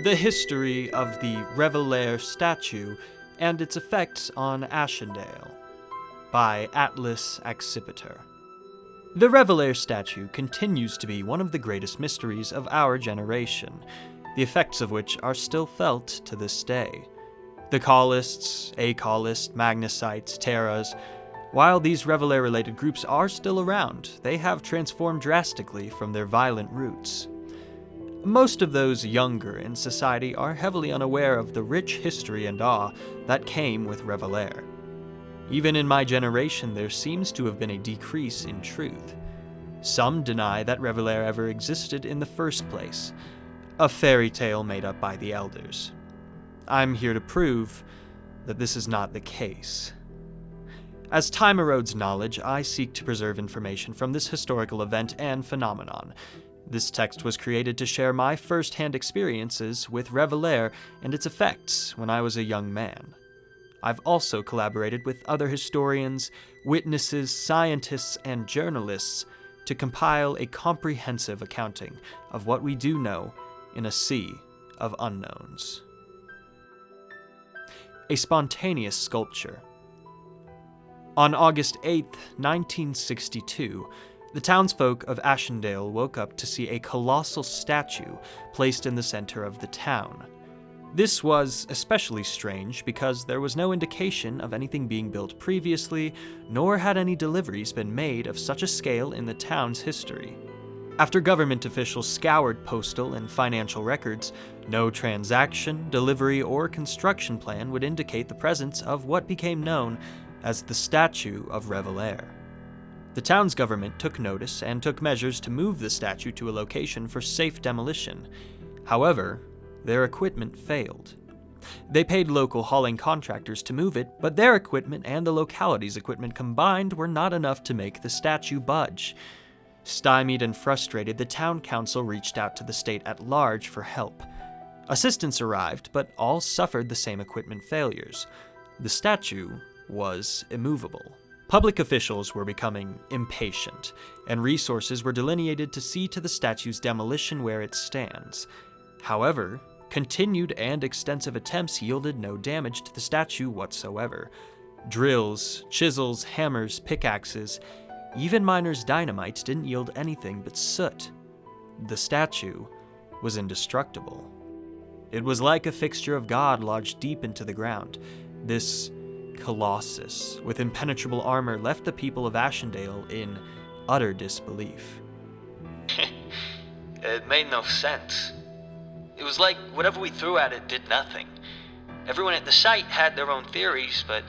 The history of the Revelair statue and its effects on Ashendale, by Atlas Accipiter. The Revelair statue continues to be one of the greatest mysteries of our generation, the effects of which are still felt to this day. The Kolists, Akolists, Magnusites, Teras, while these Revelair-related groups are still around, they have transformed drastically from their violent roots. Most of those younger in society are heavily unaware of the rich history and awe that came with Revelair. Even in my generation, there seems to have been a decrease in truth. Some deny that Revelair ever existed in the first place, a fairy tale made up by the elders. I'm here to prove that this is not the case. As time erodes knowledge, I seek to preserve information from this historical event and phenomenon. This text was created to share my first-hand experiences with Revelair and its effects when I was a young man. I've also collaborated with other historians, witnesses, scientists, and journalists to compile a comprehensive accounting of what we do know in a sea of unknowns. A spontaneous sculpture. On August 8, 1962, the townsfolk of Ashendale woke up to see a colossal statue placed in the center of the town. This was especially strange because there was no indication of anything being built previously, nor had any deliveries been made of such a scale in the town's history. After government officials scoured postal and financial records, no transaction, delivery, or construction plan would indicate the presence of what became known as the Statue of Revelair. The town's government took notice and took measures to move the statue to a location for safe demolition. However, their equipment failed. They paid local hauling contractors to move it, but their equipment and the locality's equipment combined were not enough to make the statue budge. Stymied and frustrated, the town council reached out to the state at large for help. Assistance arrived, but all suffered the same equipment failures. The statue was immovable. Public officials were becoming impatient, and resources were delineated to see to the statue's demolition where it stands. However, continued and extensive attempts yielded no damage to the statue whatsoever. Drills, chisels, hammers, pickaxes, even miners' dynamites didn't yield anything but soot. The statue was indestructible. It was like a fixture of God lodged deep into the ground. This Colossus with impenetrable armor left the people of Ashendale in utter disbelief. It made no sense. It was like whatever we threw at it did nothing. Everyone at the site had their own theories, but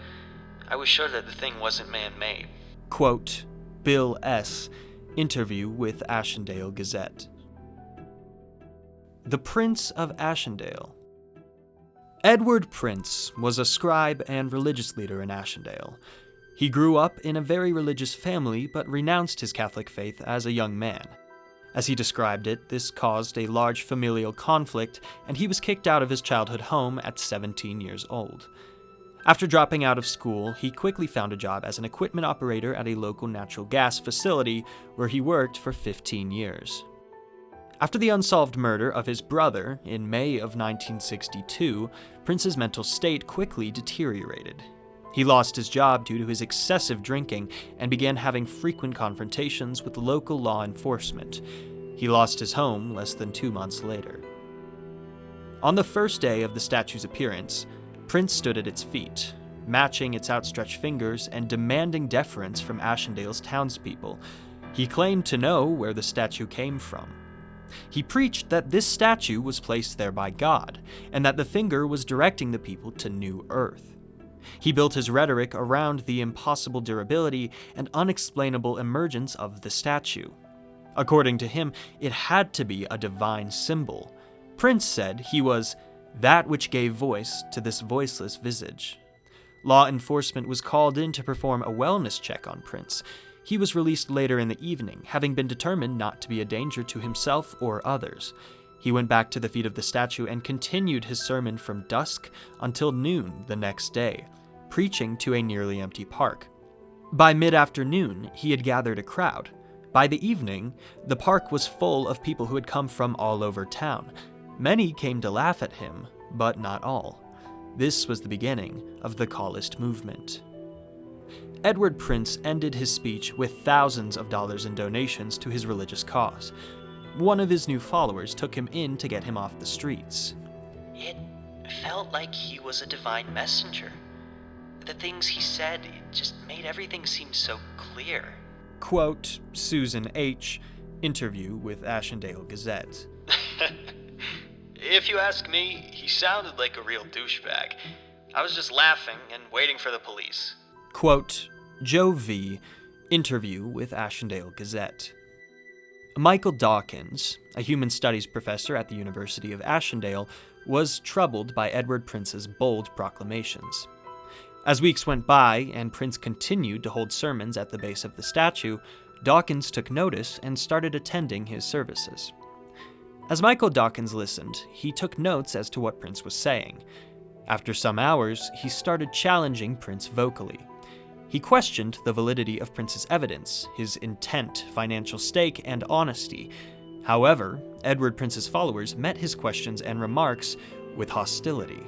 I was sure that the thing wasn't man-made. Quote, Bill S., interview with Ashendale Gazette. The Prince of Ashendale. Edward Prince was a scribe and religious leader in Ashendale. He grew up in a very religious family, but renounced his Catholic faith as a young man. As he described it, this caused a large familial conflict, and he was kicked out of his childhood home at 17 years old. After dropping out of school, he quickly found a job as an equipment operator at a local natural gas facility, where he worked for 15 years. After the unsolved murder of his brother in May of 1962, Prince's mental state quickly deteriorated. He lost his job due to his excessive drinking and began having frequent confrontations with local law enforcement. He lost his home less than 2 months later. On the first day of the statue's appearance, Prince stood at its feet, matching its outstretched fingers and demanding deference from Ashendale's townspeople. He claimed to know where the statue came from. He preached that this statue was placed there by God, and that the finger was directing the people to New Earth. He built his rhetoric around the impossible durability and unexplainable emergence of the statue. According to him, it had to be a divine symbol. Prince said he was that which gave voice to this voiceless visage. Law enforcement was called in to perform a wellness check on Prince. He was released later in the evening, having been determined not to be a danger to himself or others. He went back to the feet of the statue and continued his sermon from dusk until noon the next day, preaching to a nearly empty park. By mid-afternoon, he had gathered a crowd. By the evening, the park was full of people who had come from all over town. Many came to laugh at him, but not all. This was the beginning of the Kolist movement. Edward Prince ended his speech with thousands of dollars in donations to his religious cause. One of his new followers took him in to get him off the streets. It felt like he was a divine messenger. The things he said, it just made everything seem so clear. Quote, Susan H., interview with Ashendale Gazette. If you ask me, he sounded like a real douchebag. I was just laughing and waiting for the police. Quote, Joe V., interview with Ashendale Gazette. Michael Dawkins, a human studies professor at the University of Ashendale, was troubled by Edward Prince's bold proclamations. As weeks went by and Prince continued to hold sermons at the base of the statue, Dawkins took notice and started attending his services. As Michael Dawkins listened, he took notes as to what Prince was saying. After some hours, he started challenging Prince vocally. He questioned the validity of Prince's evidence, his intent, financial stake, and honesty. However, Edward Prince's followers met his questions and remarks with hostility.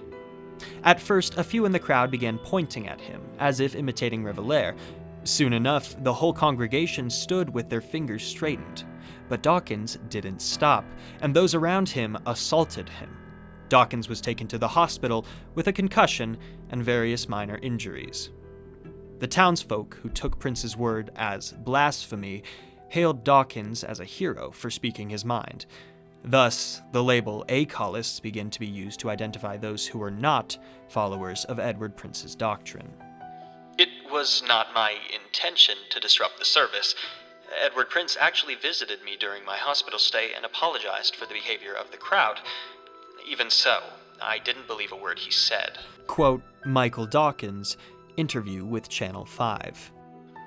At first, a few in the crowd began pointing at him, as if imitating Revelair. Soon enough, the whole congregation stood with their fingers straightened. But Dawkins didn't stop, and those around him assaulted him. Dawkins was taken to the hospital with a concussion and various minor injuries. The townsfolk, who took Prince's word as blasphemy, hailed Dawkins as a hero for speaking his mind. Thus, the label Akolists began to be used to identify those who were not followers of Edward Prince's doctrine. It was not my intention to disrupt the service. Edward Prince actually visited me during my hospital stay and apologized for the behavior of the crowd. Even so, I didn't believe a word he said. Quote, Michael Dawkins, interview with Channel 5.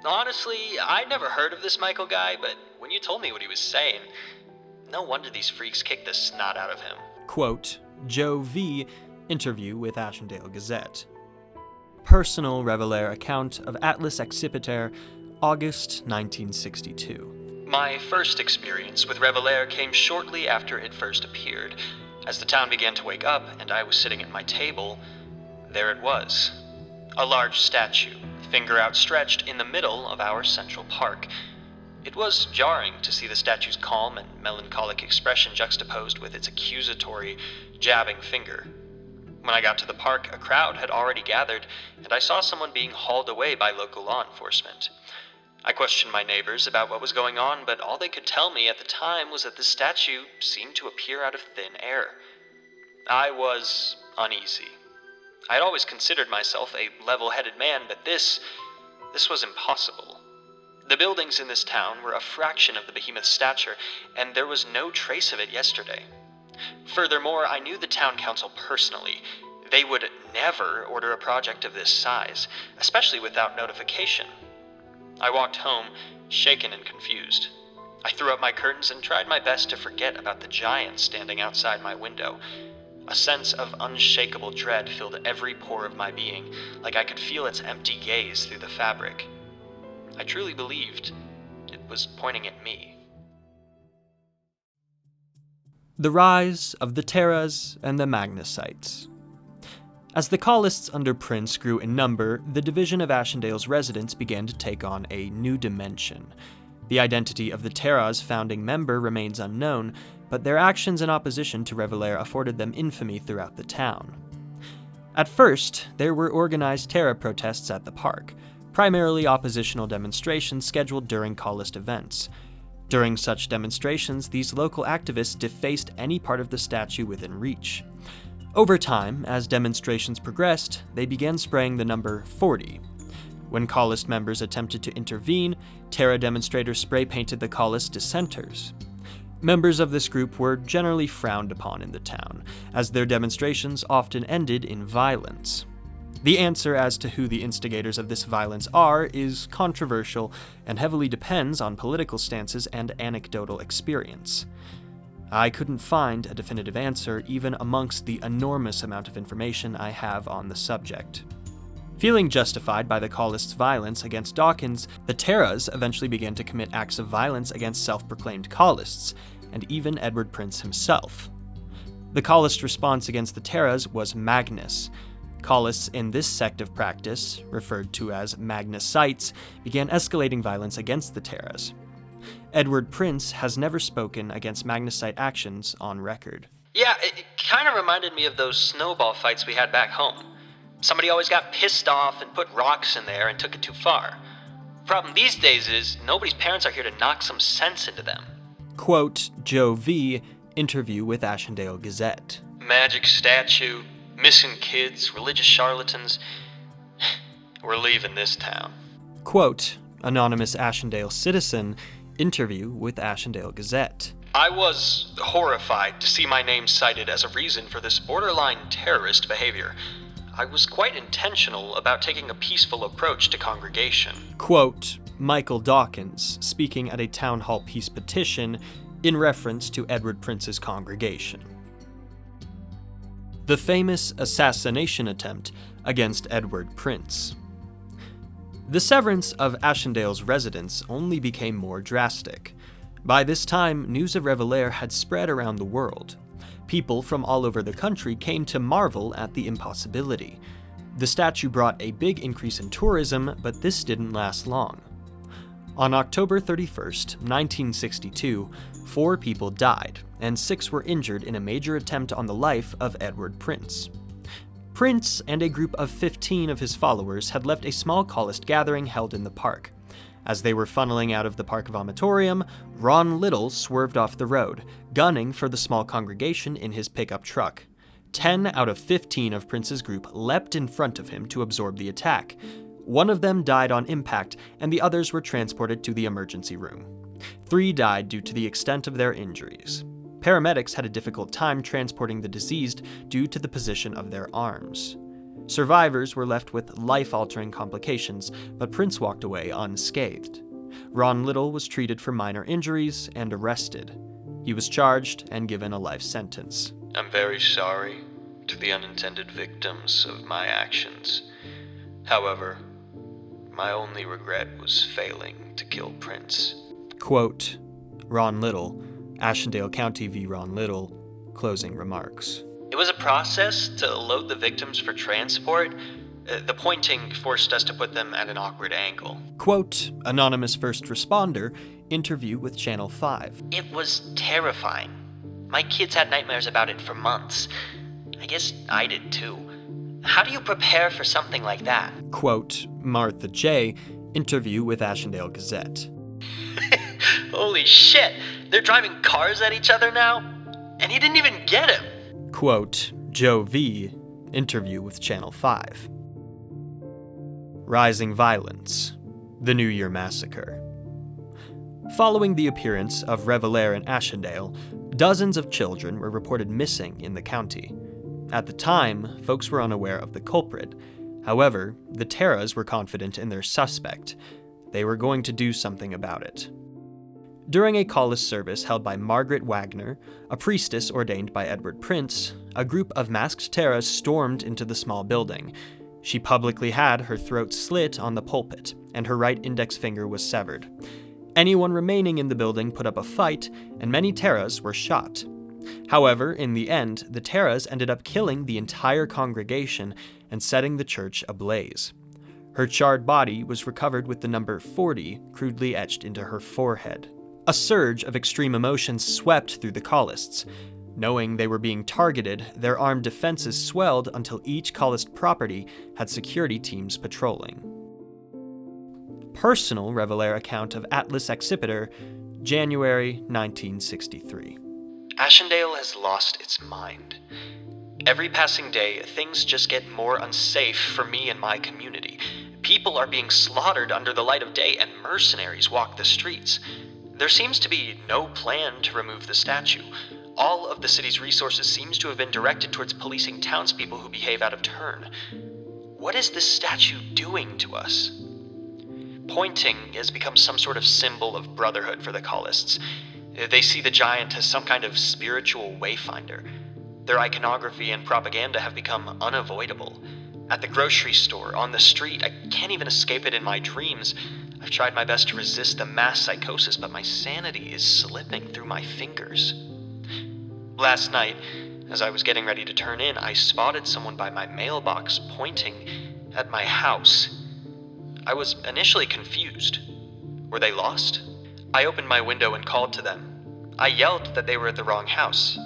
Honestly, I'd never heard of this Michael guy, but when you told me what he was saying, no wonder these freaks kicked the snot out of him. Quote, Joe V., interview with Ashendale Gazette. Personal Revelair account of Atlas Accipiter, August 1962. My first experience with Revelair came shortly after it first appeared. As the town began to wake up and I was sitting at my table, there it was. A large statue, finger outstretched in the middle of our central park. It was jarring to see the statue's calm and melancholic expression juxtaposed with its accusatory, jabbing finger. When I got to the park, a crowd had already gathered, and I saw someone being hauled away by local law enforcement. I questioned my neighbors about what was going on, but all they could tell me at the time was that the statue seemed to appear out of thin air. I was uneasy. I had always considered myself a level-headed man, but this was impossible. The buildings in this town were a fraction of the behemoth's stature, and there was no trace of it yesterday. Furthermore, I knew the town council personally. They would never order a project of this size, especially without notification. I walked home, shaken and confused. I threw up my curtains and tried my best to forget about the giant standing outside my window. A sense of unshakable dread filled every pore of my being, like I could feel its empty gaze through the fabric. I truly believed it was pointing at me. The rise of the Teras and the Magnusites. As the Kolists under Prince grew in number, the division of Ashendale's residents began to take on a new dimension. The identity of the Teras' founding member remains unknown, but their actions in opposition to Revelair afforded them infamy throughout the town. At first, there were organized Terra protests at the park, primarily oppositional demonstrations scheduled during Kolist events. During such demonstrations, these local activists defaced any part of the statue within reach. Over time, as demonstrations progressed, they began spraying the number 40. When Kolist members attempted to intervene, Terra demonstrators spray-painted the Kolist dissenters. Members of this group were generally frowned upon in the town, as their demonstrations often ended in violence. The answer as to who the instigators of this violence are is controversial and heavily depends on political stances and anecdotal experience. I couldn't find a definitive answer even amongst the enormous amount of information I have on the subject. Feeling justified by the Kolists' violence against Dawkins, the Teras eventually began to commit acts of violence against self-proclaimed Kolists, and even Edward Prince himself. The Kolist response against the Teras was Magnus. Kolists in this sect of practice, referred to as Magnusites, began escalating violence against the Teras. Edward Prince has never spoken against Magnusite actions on record. Yeah, it kind of reminded me of those snowball fights we had back home. Somebody always got pissed off and put rocks in there and took it too far. Problem these days is nobody's parents are here to knock some sense into them. Quote, Joe V., interview with Ashendale Gazette. Magic statue, missing kids, religious charlatans. We're leaving this town. Quote, anonymous Ashendale citizen, interview with Ashendale Gazette. I was horrified to see my name cited as a reason for this borderline terrorist behavior. I was quite intentional about taking a peaceful approach to congregation. Quote, Michael Dawkins, speaking at a town hall peace petition in reference to Edward Prince's congregation. The famous assassination attempt against Edward Prince. The severance of Ashendale's residents only became more drastic. By this time, news of Revelair had spread around the world. People from all over the country came to marvel at the impossibility. The statue brought a big increase in tourism, but this didn't last long. On October 31st, 1962, 4 people died, and 6 were injured in a major attempt on the life of Edward Prince. Prince and a group of 15 of his followers had left a small Kolist gathering held in the park. As they were funneling out of the park vomitorium, Ron Little swerved off the road, gunning for the small congregation in his pickup truck. 10 out of 15 of Prince's group leapt in front of him to absorb the attack. One of them died on impact, and the others were transported to the emergency room. 3 died due to the extent of their injuries. Paramedics had a difficult time transporting the deceased due to the position of their arms. Survivors were left with life-altering complications, but Prince walked away unscathed. Ron Little was treated for minor injuries and arrested. He was charged and given a life sentence. I'm very sorry to the unintended victims of my actions. However, my only regret was failing to kill Prince. Quote, Ron Little, Ashendale County v. Ron Little, closing remarks. It was a process to load the victims for transport. The pointing forced us to put them at an awkward angle. Quote, anonymous first responder, interview with Channel 5. It was terrifying. My kids had nightmares about it for months. I guess I did too. How do you prepare for something like that? Quote, Martha J., interview with Ashendale Gazette. Holy shit! They're driving cars at each other now? And he didn't even get him! Quote, Joe V., interview with Channel 5. Rising violence, the New Year Massacre. Following the appearance of Revelair and Ashendale, dozens of children were reported missing in the county. At the time, folks were unaware of the culprit. However, the Teras were confident in their suspect. They were going to do something about it. During a Kolist service held by Margaret Wagner, a priestess ordained by Edward Prince, a group of masked Teras stormed into the small building. She publicly had her throat slit on the pulpit, and her right index finger was severed. Anyone remaining in the building put up a fight, and many Teras were shot. However, in the end, the Teras ended up killing the entire congregation and setting the church ablaze. Her charred body was recovered with the number 40 crudely etched into her forehead. A surge of extreme emotions swept through the Kolists. Knowing they were being targeted, their armed defenses swelled until each Kolist property had security teams patrolling. Personal Revelair account of Atlas Accipiter, January 1963. Ashendale has lost its mind. Every passing day, things just get more unsafe for me and my community. People are being slaughtered under the light of day, and mercenaries walk the streets. There seems to be no plan to remove the statue. All of the city's resources seems to have been directed towards policing townspeople who behave out of turn. What is this statue doing to us? Pointing has become some sort of symbol of brotherhood for the Kolists. They see the giant as some kind of spiritual wayfinder. Their iconography and propaganda have become unavoidable. At the grocery store, on the street, I can't even escape it in my dreams. I've tried my best to resist the mass psychosis, but my sanity is slipping through my fingers. Last night, As I was getting ready to turn in, I spotted someone by my mailbox pointing at my house. I was initially confused. Were they lost? I opened my window and called to them. I yelled that they were at the wrong house.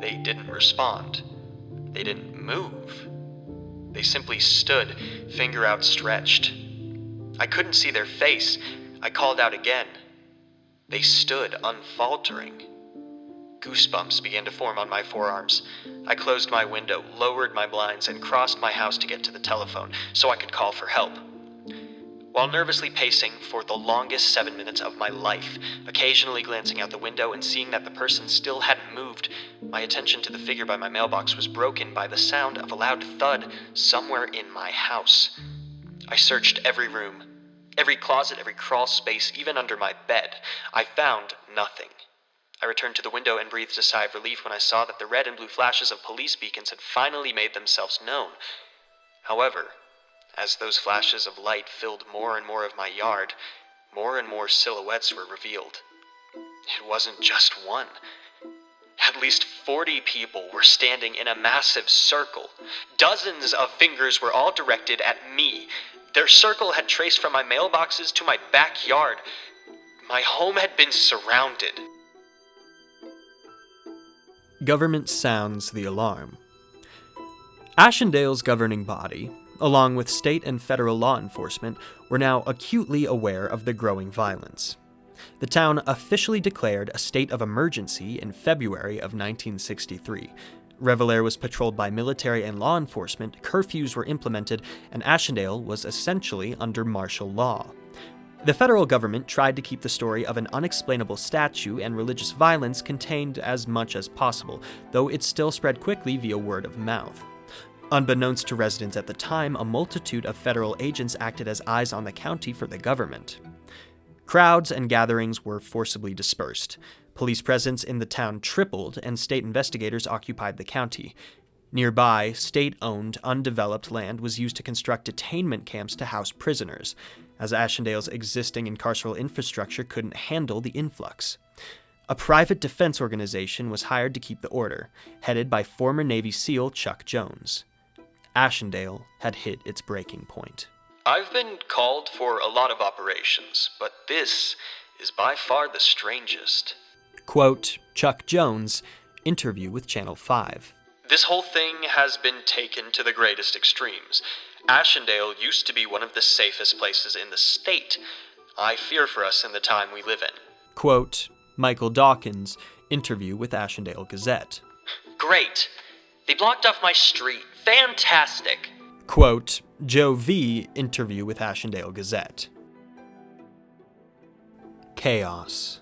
They didn't respond. They didn't move. They simply stood, finger outstretched. I couldn't see their face. I called out again. They stood, unfaltering. Goosebumps began to form on my forearms. I closed my window, lowered my blinds, and crossed my house to get to the telephone so I could call for help. While nervously pacing for the longest 7 minutes of my life, occasionally glancing out the window and seeing that the person still hadn't moved, my attention to the figure by my mailbox was broken by the sound of a loud thud somewhere in my house. I searched every room, every closet, every crawl space, even under my bed. I found nothing. I returned to the window and breathed a sigh of relief when I saw that the red and blue flashes of police beacons had finally made themselves known. However, as those flashes of light filled more and more of my yard, more and more silhouettes were revealed. It wasn't just one. At least 40 people were standing in a massive circle. Dozens of fingers were all directed at me. Their circle had traced from my mailboxes to my backyard. My home had been surrounded. Government sounds the alarm. Ashendale's governing body, along with state and federal law enforcement, were now acutely aware of the growing violence. The town officially declared a state of emergency in February of 1963. Revelair was patrolled by military and law enforcement, curfews were implemented, and Ashendale was essentially under martial law. The federal government tried to keep the story of an unexplainable statue and religious violence contained as much as possible, though it still spread quickly via word of mouth. Unbeknownst to residents at the time, a multitude of federal agents acted as eyes on the county for the government. Crowds and gatherings were forcibly dispersed. Police presence in the town tripled, and state investigators occupied the county. Nearby, state-owned, undeveloped land was used to construct detainment camps to house prisoners, as Ashendale's existing carceral infrastructure couldn't handle the influx. A private defense organization was hired to keep the order, headed by former Navy SEAL Chuck Jones. Ashendale had hit its breaking point. I've been called for a lot of operations, but this is by far the strangest. Quote, Chuck Jones, interview with Channel 5. This whole thing has been taken to the greatest extremes. Ashendale used to be one of the safest places in the state. I fear for us in the time we live in. Quote, Michael Dawkins, interview with Ashendale Gazette. Great. They blocked off my street. Fantastic. Quote, Joe V., interview with Ashendale Gazette. Chaos.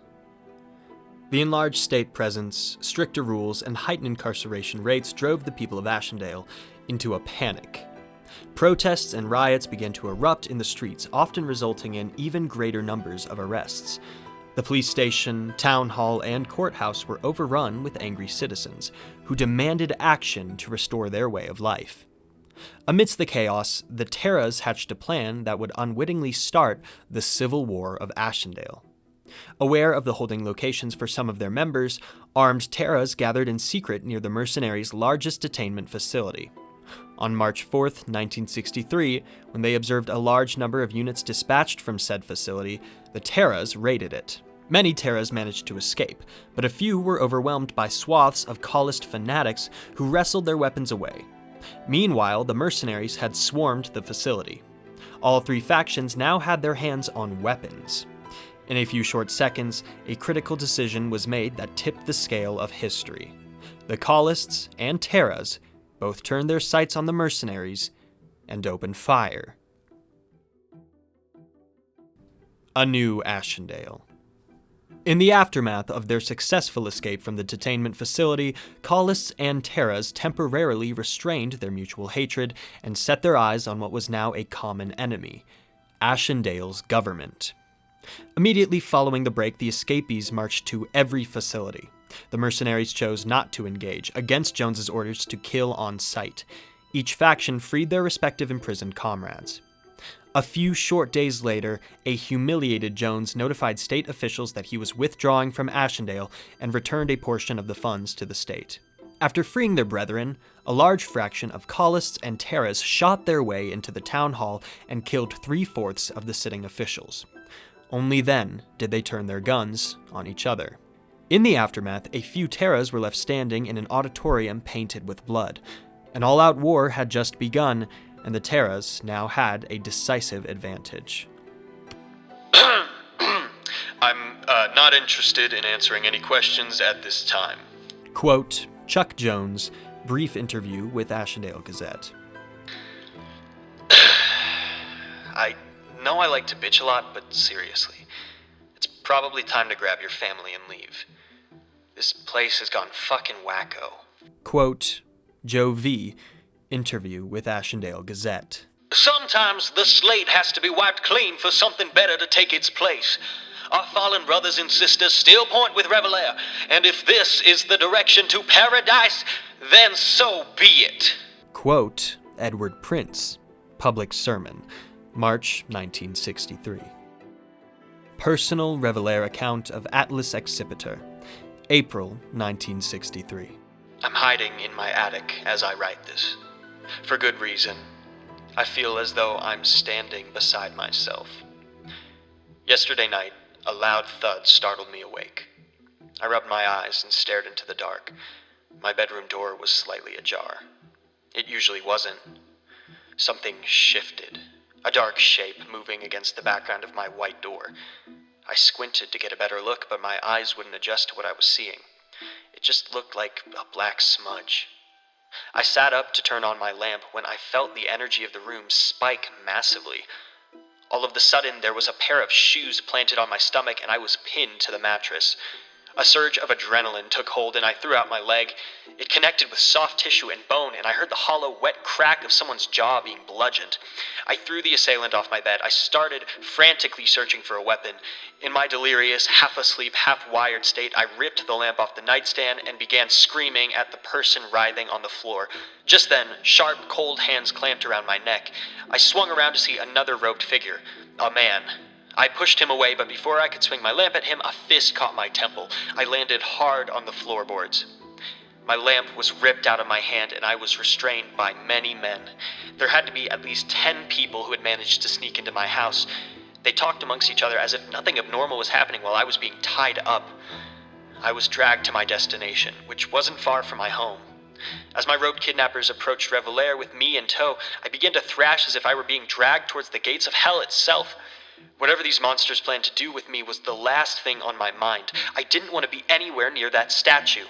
The enlarged state presence, stricter rules, and heightened incarceration rates drove the people of Ashendale into a panic. Protests and riots began to erupt in the streets, often resulting in even greater numbers of arrests. The police station, town hall, and courthouse were overrun with angry citizens, who demanded action to restore their way of life. Amidst the chaos, the Teras hatched a plan that would unwittingly start the Civil War of Ashendale. Aware of the holding locations for some of their members, armed Teras gathered in secret near the mercenaries' largest detainment facility. On March 4, 1963, when they observed a large number of units dispatched from said facility, the Teras raided it. Many Teras managed to escape, but a few were overwhelmed by swaths of Kolist fanatics who wrestled their weapons away. Meanwhile, the mercenaries had swarmed the facility. All three factions now had their hands on weapons. In a few short seconds, a critical decision was made that tipped the scale of history. The Kolists and Teras both turned their sights on the mercenaries and opened fire. A new Ashendale. In the aftermath of their successful escape from the detainment facility, Kolists and Teras temporarily restrained their mutual hatred and set their eyes on what was now a common enemy, Ashendale's government. Immediately following the break, the escapees marched to every facility. The mercenaries chose not to engage, against Jones's orders to kill on sight. Each faction freed their respective imprisoned comrades. A few short days later, a humiliated Jones notified state officials that he was withdrawing from Ashendale and returned a portion of the funds to the state. After freeing their brethren, a large fraction of Kollists and Teras shot their way into the town hall and killed 3/4 of the sitting officials. Only then did they turn their guns on each other. In the aftermath, a few Teras were left standing in an auditorium painted with blood. An all-out war had just begun, and the Teras now had a decisive advantage. I'm not interested in answering any questions at this time. Quote, Chuck Jones, brief interview with Ashendale Gazette. I know I like to bitch a lot, but seriously, it's probably time to grab your family and leave. This place has gone fucking wacko. Quote, Joe V., interview with Ashendale Gazette. Sometimes the slate has to be wiped clean for something better to take its place. Our fallen brothers and sisters still point with Revelair, and if this is the direction to paradise, then so be it. Quote, Edward Prince, Public Sermon, March 1963. Personal Revelair account of Atlas Excipitor, April 1963. I'm hiding in my attic as I write this. For good reason. I feel as though I'm standing beside myself. Yesterday night, a loud thud startled me awake. I rubbed my eyes and stared into the dark. My bedroom door was slightly ajar. It usually wasn't. Something shifted, a dark shape moving against the background of my white door. I squinted to get a better look, but my eyes wouldn't adjust to what I was seeing. It just looked like a black smudge. I sat up to turn on my lamp when I felt the energy of the room spike massively. All of a sudden, there was a pair of shoes planted on my stomach, and I was pinned to the mattress. A surge of adrenaline took hold, and I threw out my leg. It connected with soft tissue and bone, and I heard the hollow, wet crack of someone's jaw being bludgeoned. I threw the assailant off my bed. I started frantically searching for a weapon. In my delirious, half-asleep, half-wired state, I ripped the lamp off the nightstand and began screaming at the person writhing on the floor. Just then, sharp, cold hands clamped around my neck. I swung around to see another robed figure, a man. I pushed him away, but before I could swing my lamp at him, a fist caught my temple. I landed hard on the floorboards. My lamp was ripped out of my hand, and I was restrained by many men. There had to be at least 10 people who had managed to sneak into my house. They talked amongst each other as if nothing abnormal was happening while I was being tied up. I was dragged to my destination, which wasn't far from my home. As my robed kidnappers approached Revelair with me in tow, I began to thrash as if I were being dragged towards the gates of hell itself. Whatever these monsters planned to do with me was the last thing on my mind. I didn't want to be anywhere near that statue.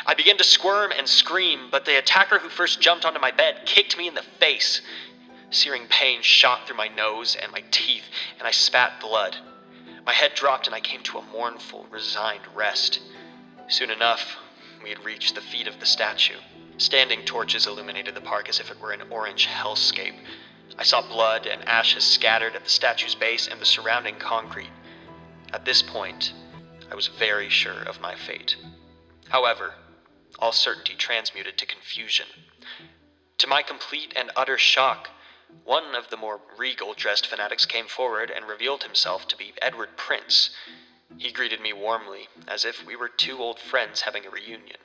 I began to squirm and scream, but the attacker who first jumped onto my bed kicked me in the face. Searing pain shot through my nose and my teeth, and I spat blood. My head dropped, and I came to a mournful, resigned rest. Soon enough, we had reached the feet of the statue. Standing torches illuminated the park as if it were an orange hellscape. I saw blood and ashes scattered at the statue's base and the surrounding concrete. At this point, I was very sure of my fate. However, all certainty transmuted to confusion. To my complete and utter shock, one of the more regal-dressed fanatics came forward and revealed himself to be Edward Prince. He greeted me warmly, as if we were two old friends having a reunion.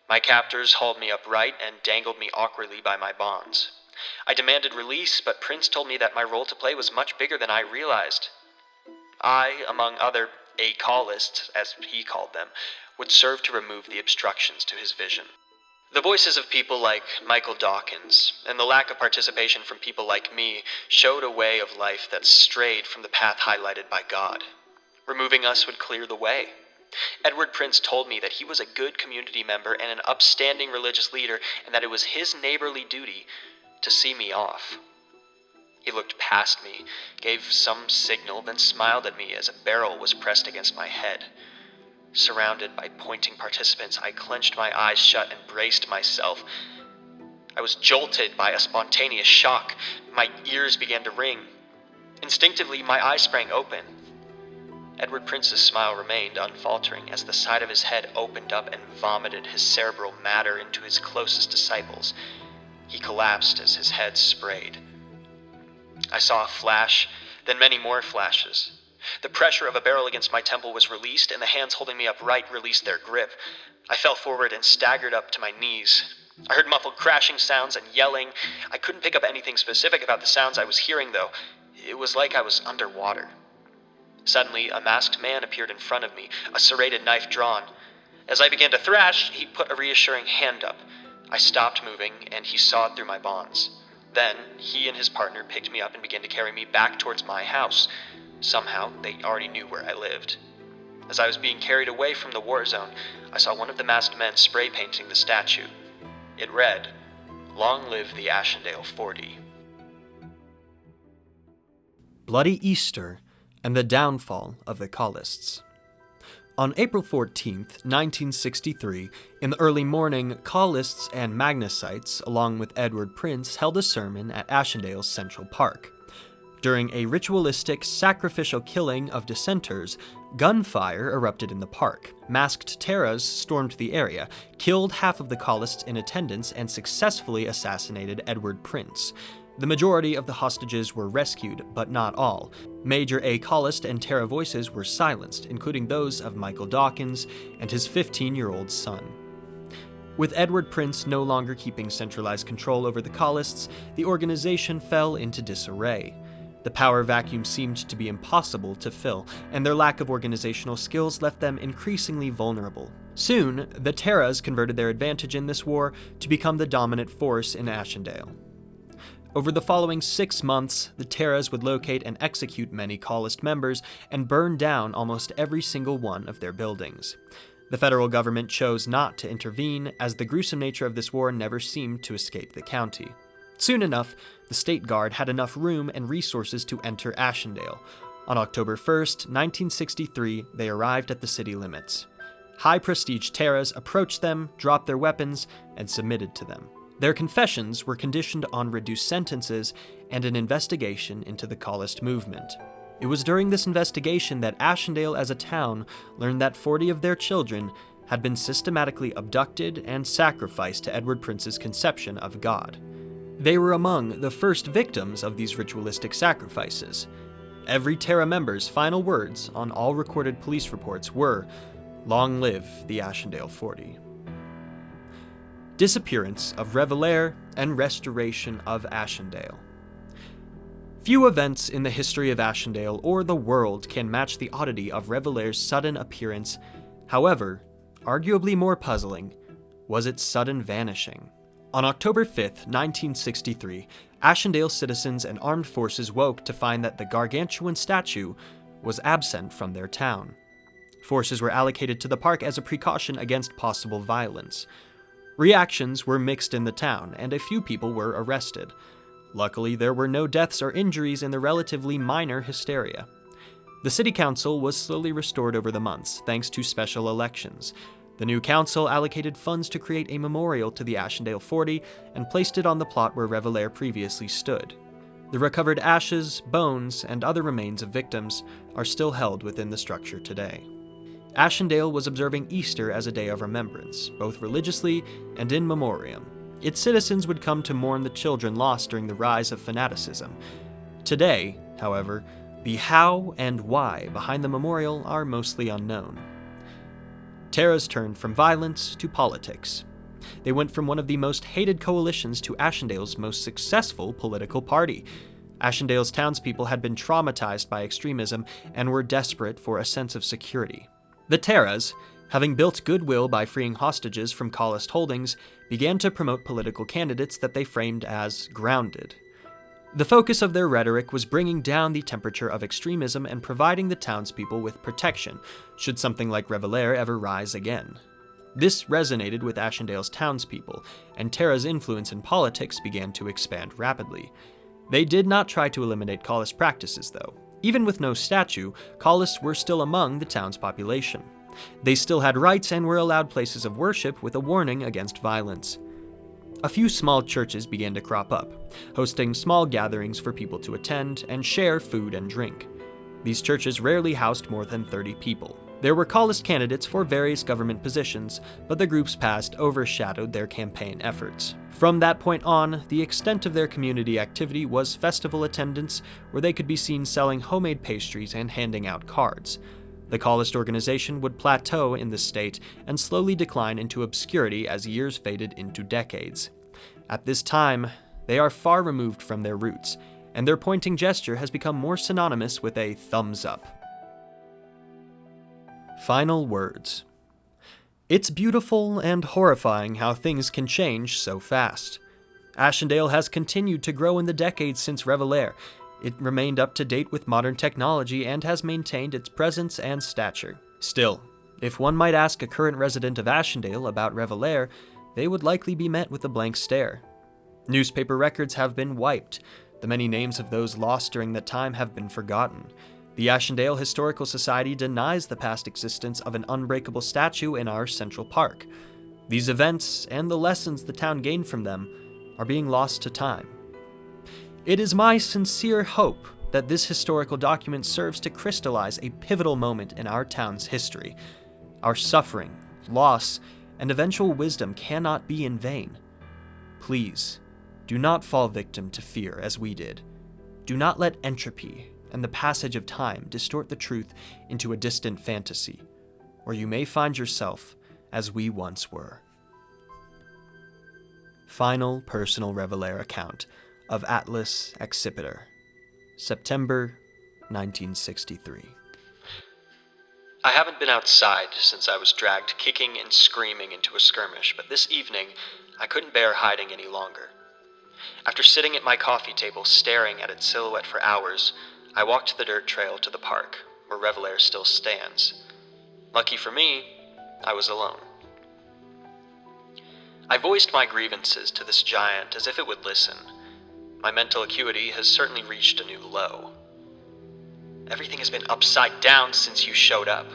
My captors hauled me upright and dangled me awkwardly by my bonds. I demanded release, but Prince told me that my role to play was much bigger than I realized. I, among other Kollists, as he called them, would serve to remove the obstructions to his vision. The voices of people like Michael Dawkins, and the lack of participation from people like me, showed a way of life that strayed from the path highlighted by God. Removing us would clear the way. Edward Prince told me that he was a good community member and an upstanding religious leader, and that it was his neighborly duty to see me off. He looked past me, gave some signal, then smiled at me as a barrel was pressed against my head. Surrounded by pointing participants, I clenched my eyes shut and braced myself. I was jolted by a spontaneous shock. My ears began to ring. Instinctively, my eyes sprang open. Edward Prince's smile remained unfaltering as the side of his head opened up and vomited his cerebral matter into his closest disciples. He collapsed as his head sprayed. I saw a flash, then many more flashes. The pressure of a barrel against my temple was released, and the hands holding me upright released their grip. I fell forward and staggered up to my knees. I heard muffled crashing sounds and yelling. I couldn't pick up anything specific about the sounds I was hearing, though. It was like I was underwater. Suddenly, a masked man appeared in front of me, a serrated knife drawn. As I began to thrash, he put a reassuring hand up. I stopped moving, and he sawed through my bonds. Then, he and his partner picked me up and began to carry me back towards my house. Somehow, they already knew where I lived. As I was being carried away from the war zone, I saw one of the masked men spray painting the statue. It read, "Long live the Ashendale 40. Bloody Easter and the downfall of the Kollists. On April 14th, 1963, in the early morning, Kollists and Magnusites, along with Edward Prince, held a sermon at Ashendale's Central Park. During a ritualistic, sacrificial killing of dissenters, gunfire erupted in the park. Masked Teras stormed the area, killed half of the Kollists in attendance, and successfully assassinated Edward Prince. The majority of the hostages were rescued, but not all. Major A. Kollist and Tera voices were silenced, including those of Michael Dawkins and his 15-year-old son. With Edward Prince no longer keeping centralized control over the Kollists, the organization fell into disarray. The power vacuum seemed to be impossible to fill, and their lack of organizational skills left them increasingly vulnerable. Soon, the Teras converted their advantage in this war to become the dominant force in Ashendale. Over the following 6 months, the Teras would locate and execute many Kollist members and burn down almost every single one of their buildings. The federal government chose not to intervene, as the gruesome nature of this war never seemed to escape the county. Soon enough, the State Guard had enough room and resources to enter Ashendale. On October 1st, 1963, they arrived at the city limits. High-prestige Teras approached them, dropped their weapons, and submitted to them. Their confessions were conditioned on reduced sentences and an investigation into the Kollist movement. It was during this investigation that Ashendale as a town learned that 40 of their children had been systematically abducted and sacrificed to Edward Prince's conception of God. They were among the first victims of these ritualistic sacrifices. Every Tera member's final words on all recorded police reports were, "Long live the Ashendale 40. Disappearance of Revelair and restoration of Ashendale. Few events in the history of Ashendale or the world can match the oddity of Revelair's sudden appearance. However, arguably more puzzling was its sudden vanishing. On October 5th, 1963, Ashendale citizens and armed forces woke to find that the gargantuan statue was absent from their town. Forces were allocated to the park as a precaution against possible violence. Reactions were mixed in the town, and a few people were arrested. Luckily, there were no deaths or injuries in the relatively minor hysteria. The city council was slowly restored over the months, thanks to special elections. The new council allocated funds to create a memorial to the Ashendale 40 and placed it on the plot where Revelair previously stood. The recovered ashes, bones, and other remains of victims are still held within the structure today. Ashendale was observing Easter as a day of remembrance, both religiously and in memoriam. Its citizens would come to mourn the children lost during the rise of fanaticism. Today, however, the how and why behind the memorial are mostly unknown. Teras turned from violence to politics. They went from one of the most hated coalitions to Ashendale's most successful political party. Ashendale's townspeople had been traumatized by extremism and were desperate for a sense of security. The Teras, having built goodwill by freeing hostages from Kollist holdings, began to promote political candidates that they framed as grounded. The focus of their rhetoric was bringing down the temperature of extremism and providing the townspeople with protection, should something like Revelair ever rise again. This resonated with Ashendale's townspeople, and Tera's influence in politics began to expand rapidly. They did not try to eliminate Kollist practices, though. Even with no statue, Kollists were still among the town's population. They still had rights and were allowed places of worship with a warning against violence. A few small churches began to crop up, hosting small gatherings for people to attend and share food and drink. These churches rarely housed more than 30 people. There were Kollist candidates for various government positions, but the group's past overshadowed their campaign efforts. From that point on, the extent of their community activity was festival attendance, where they could be seen selling homemade pastries and handing out cards. The Kaleist organization would plateau in the state and slowly decline into obscurity as years faded into decades. At this time, they are far removed from their roots, and their pointing gesture has become more synonymous with a thumbs up. Final words. It's beautiful and horrifying how things can change so fast. Ashendale has continued to grow in the decades since Revelair. It remained up to date with modern technology and has maintained its presence and stature. Still, if one might ask a current resident of Ashendale about Revelair, they would likely be met with a blank stare. Newspaper records have been wiped. The many names of those lost during that time have been forgotten. The Ashendale Historical Society denies the past existence of an unbreakable statue in our central park. These events, and the lessons the town gained from them, are being lost to time. It is my sincere hope that this historical document serves to crystallize a pivotal moment in our town's history. Our suffering, loss, and eventual wisdom cannot be in vain. Please, do not fall victim to fear as we did. Do not let entropy and the passage of time distort the truth into a distant fantasy, or you may find yourself as we once were. Final personal Revelair account of Atlas Accipiter, September 1963. I haven't been outside since I was dragged kicking and screaming into a skirmish, but this evening I couldn't bear hiding any longer. After sitting at my coffee table staring at its silhouette for hours, I walked the dirt trail to the park, where Revelair still stands. Lucky for me, I was alone. I voiced my grievances to this giant as if it would listen. My mental acuity has certainly reached a new low. Everything has been upside down since you showed up.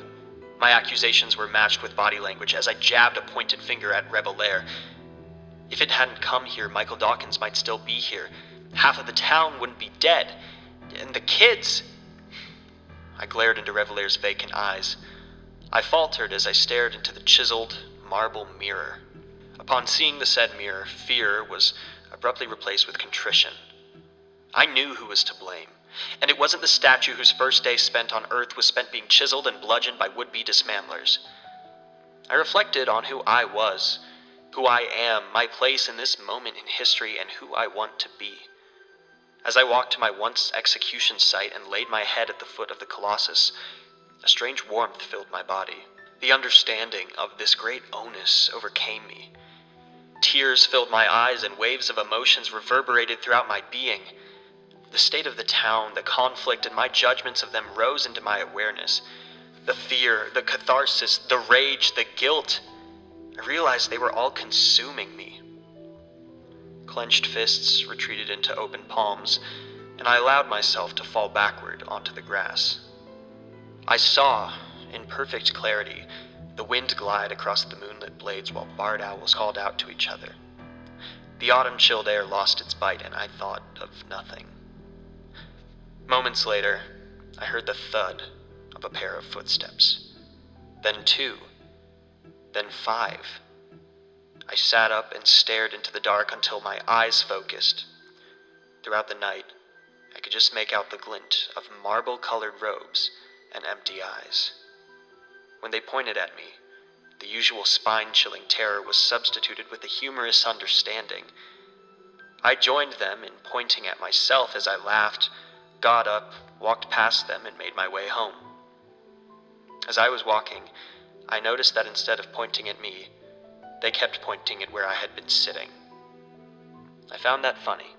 My accusations were matched with body language as I jabbed a pointed finger at Revelair. If it hadn't come here, Michael Dawkins might still be here. Half of the town wouldn't be dead. And the kids! I glared into Revelair's vacant eyes. I faltered as I stared into the chiseled marble mirror. Upon seeing the said mirror, fear was abruptly replaced with contrition. I knew who was to blame, and it wasn't the statue whose first day spent on Earth was spent being chiseled and bludgeoned by would-be dismantlers. I reflected on who I was, who I am, my place in this moment in history, and who I want to be. As I walked to my once execution site and laid my head at the foot of the Colossus, a strange warmth filled my body. The understanding of this great onus overcame me. Tears filled my eyes and waves of emotions reverberated throughout my being. The state of the town, the conflict, and my judgments of them rose into my awareness. The fear, the catharsis, the rage, the guilt. I realized they were all consuming me. Clenched fists retreated into open palms, and I allowed myself to fall backward onto the grass. I saw, in perfect clarity, the wind glide across the moonlit blades while barred owls called out to each other. The autumn-chilled air lost its bite, and I thought of nothing. Moments later, I heard the thud of a pair of footsteps. Then 2. Then 5. I sat up and stared into the dark until my eyes focused. Throughout the night, I could just make out the glint of marble-colored robes and empty eyes. When they pointed at me, the usual spine-chilling terror was substituted with a humorous understanding. I joined them in pointing at myself as I laughed, got up, walked past them, and made my way home. As I was walking, I noticed that instead of pointing at me, they kept pointing at where I had been sitting. I found that funny.